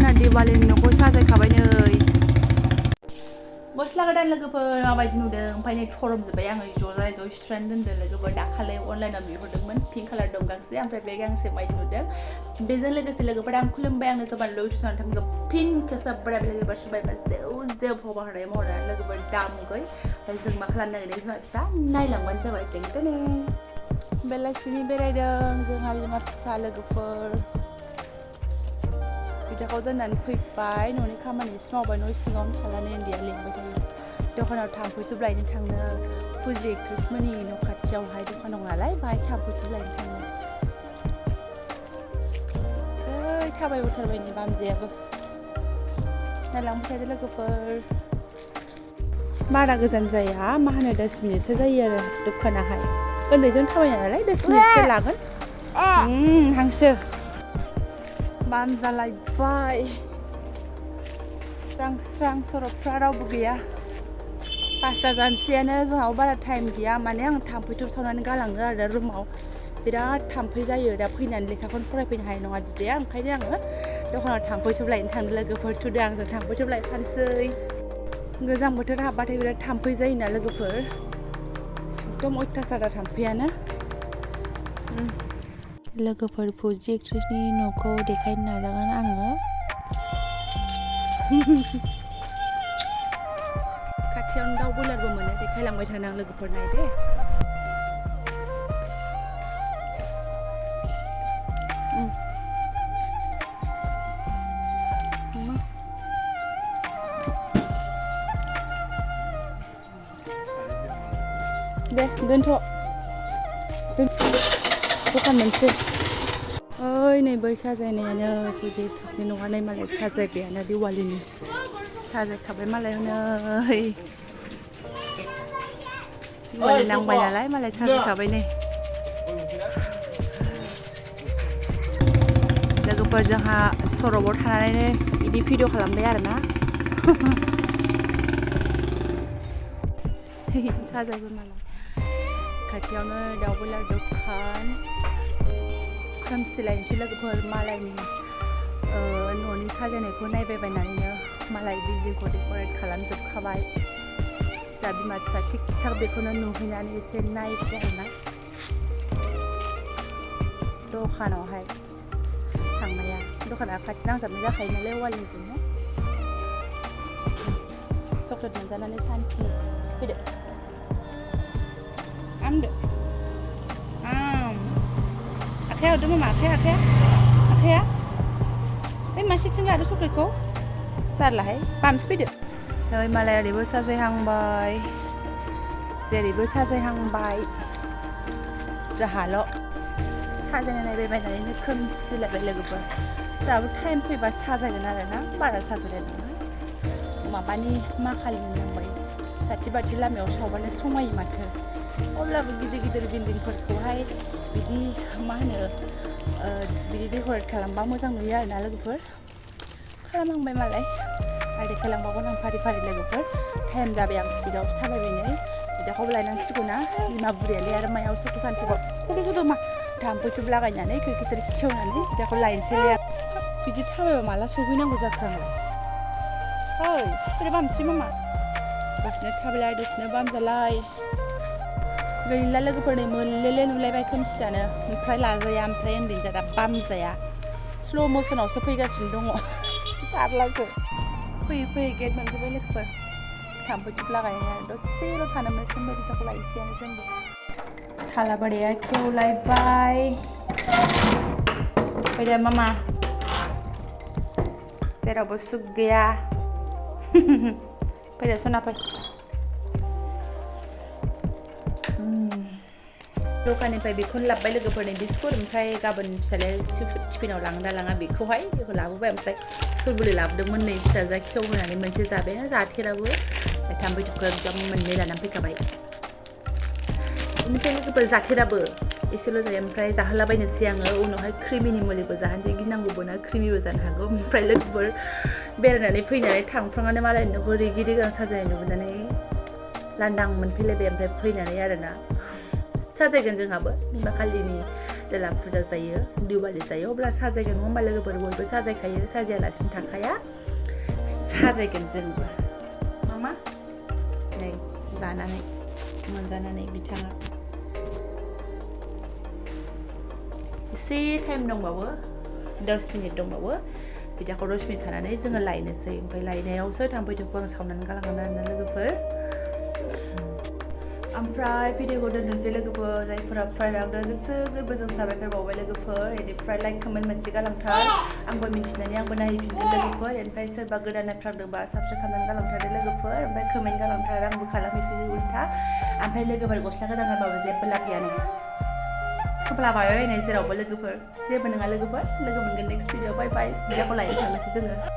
जोंना दिवालीनि न'खौ साजायखाबाय नै गस्ला गोदान लोगोफोर माबायदि नुदों ओमफ्राय नै थरमजोब्बाय आङो ज'जाय सुस्रानो दोनदों लोगोफोर दाखालि अनलाइनाव बिहरदोंमोन पिंक कालार दं गांसे ओमफ्राय बे गांसे माबायदि नुदों बेजों लोगोसे लोगोफोर आं खुलुमबाय आंनो जबानलुग टिउसनाव थांनो पिंक सोब्रा लोगोफोर सोरबायबा जेव हौवा होनाय महरा लोगोफोर दामुगै ओमफ्राय जों मा खालामनो नागिरदों बिमा फिसा नायलांबानो जाबाय टेंटेने बेलासिनि बेरायदों जोंहा बिमा फिसा लोगोफोर बिदाखौ दोननानै फैबाय न'नि खामानि एसे मावबाय न' सिङावनो थानानै उन्दैया लेंबाय थायो दखानाव थांफैथुब लायनो थांनो फुजि एक्ट्रेस मोननि न' खाथियावहाय दखान दं नालाय बाहाय थांफैथुब लायनो थांनो थाबायबोथारबाय नै बामजायाबो नायलांबाय थादो लोगोफोर बारा गोजान जाया मा होनो 10 मिनिटसो जायो आरो दखानाहाय उन्दैजों थाबायनाय नालाय 10 मिनिटसो लागोन हांसो बामजालायबाय स्रां स्रां सर'फ्रा रावबो गैया 5ता जानोसैयानो जोंहाबो बारा टाइम गैया माने आं थाम्फैथुब सावनानै गालाङो आरो रुमाव बिराद थाम्फै जायो दा फैनानै लेखाखौनो फरायफैनो हानाय नङा दिदैया ओंखायनो आङो दखानाव थाम्फैथुब लायनो थांदों लोगोफोर थुदो आंजों थाम्फैथुब लायफानोसै गोजां बोथोर हाबबाथाय बिराद थाम्फै जायोना लोगोफोर एकदम अयथासार थाम्फैयानो लोगोफोर फुजि एक्ट्रेसनि न'खौ देखायनो नाजागोन आङो खाथियावनो दाउ बयलारबो मोनो देखायलांबाय थानो आं लोगोफोर नायदे दे दोनथ' दखान मोनसे ओइ नै बै साजायनायानो फुजि एक्ट्रेसनि न'आ नै मालाय साजायबायानो दिवालीनि साजायखाबाय मालाय नै दिवाली नांबाय नालाय मालाय साजायखाबाय नै लोगोफोर जोंहा सर'बाव थानानैनो बिदि भिडिअ खालामबाय आरोना साजायबाय मालाय खाथियावनो दाउ बयलार दखान खोमसिलायनोसै लोगोफोर मालायनि न'नि साजायनायखौ नायबायबायनानैनो मालाय बिल्डिंखौ डेक'रेट खालामजोबखाबाय जा बिमा फिसा थिग थाक बेखौनो नुहैनानै एसे नायबाय आरोना दखानावहाय थांनाया दखाना खाथि नांजाबनाय जाखायो नालाय वालनिजोंनो चक्लेट मोनजानानै सान्थि फैदो आमदो आखाया हरदो मामा आखाया बै मासेथिं लादो चक्लेटखौ जारलाहाय बामसि फैदो नै मालाय ओरैबो साजायहांबाय जेरैबो साजायहांबाय जोंहाल' साजायनो नायबायनानैनो खोमसिलायबाय लोगोफोर जोंहाबो टाइम फैबा साजायगोन आरोना बारा साजायनाय नङा माबानि माखालिनि नांबाय साथि बाथि लामायाव सावबानो समायो माथो अब्लाबो गिदिर बिल्डिंफोरखौहाय बिदि मा होनो बिदि डेक'रेट खालामबा मोजां नुयो आरोना लोगोफोर खालामहांबाय मालाय आरो देखायलांबावगोन आं फारि लोगोफोर टाइम जाबाय आं स्पिडाव थाबायबाय नै बिदाखौबो लायनांसिगौ ना बिमा बुरियालाय आरो मायाव सुखु सान्थिबाव गुदु मा थाम्फैथुब लागायनानै खिरखि खेवनानै बिदाखौ लायनोसैलाय बिदि थाबायबा माला सहैनांगौ जाखो आङो ओइ बोरै बामसै मामा दसेनो थाबायलाय दसेनो बामजालाय गैला लोगोफोर नै मोल्ले नुलायबाय खोमसियानो ओमफ्राय लाजाया ओमफ्राय उन्दै जादा बामजाया स्ल' मोसनावसो फैगासिनो दङ जारलासो फैयै गेट मोनफैबाय लोगोफोर थाम्फैथुब लागायनाया दसेल' थानो मोनसिगोन बिदाखौ लायनोसैयानो जोंबो थालाबारिया खेवलायबाय फैदो मामा जेरावबो सुख गैया फैदो सनाफोर दखाननिफ्राय बेखौनो लाबोबाय लोगोफोरनि बिस्कुट ओमफ्राय गाबोन फिसालाया टिफिनाव लाङोना लाङा बेखौहाय बेखौ लाबोबाय ओमफ्राय सुरबुलि लाबोदोंमोन नै फिसाजोआ खेव होनानै मोनसे जाबायना जाथेराबो ओमफ्राय थाम्फैथुबखौ एकदम मोननै लानानै फैखाबाय बेनिफ्राय लोगोफोर जाथेराबो एसेल' जायो ओमफ्राय जाहोलाबायनोसै आङो उनावहाय क्रिमिनि मुलिबो जाहोनोसै गिनांगौबो ना क्रिमिबो जानो हागौ ओमफ्राय लोगोफोर बेरायनानै फैनानै थांफ्रांनानै मालायनि न'खौ रिगि रिगां साजायनाय नुबोनानै लांदां मोनफैलायबाय ओमफ्राय फैनानै आरोना साजायगोन जोंहाबो बिमा खालिनि जेला फुजा जायो दिवाली जायो अब्ला साजायगोन नङा होमबा लोगोफोर बयबो साजायखायो साजायालासिनो थाखाया साजायगोन जोंबो मामा नै जानानै मोनजानानै बिथाङा एसे टाइम दंबावो 10 मिनिट दंबावो बिदाखौ 10 मिनिट थानानै जोङो लायनोसै ओमफ्राय लायनायावसो थाम्फैखौ आं सावनानै गालांगोन आरोना लोगोफोर ओमफ्राय भिडिअखौ दोनथ'नोसै लोगोफोर जायफोरा फरायलांदों गोसो गोरबोजों साबायखर बावबाय लोगोफोर बेनिफ्राय लाइक कमेन्ट मोनसे गालांथार आंबो मिन्थिनानै आंबो नायफिनगोन लोगोफोर बेनिफ्राय सोरबा गोदान नायफ्रांदोंबा साबस्क्राइब खालामनानै गालांथारदो लोगोफोर ओमफ्राय कमेन्ट गालांथार आंबो खालामहैफिनो उल्था ओमफ्राय लोगोफोर गस्ला गोदान गानबाबो जेबो लाब गैयानो खोबला बायबायनाय जेरावबो लोगोफोर जेबो नङा लोगोफोर लोगो मोनगोन नेक्स्ट भिडिअ बाय बाय बिदाखौ लायनो थांनोसै जोङो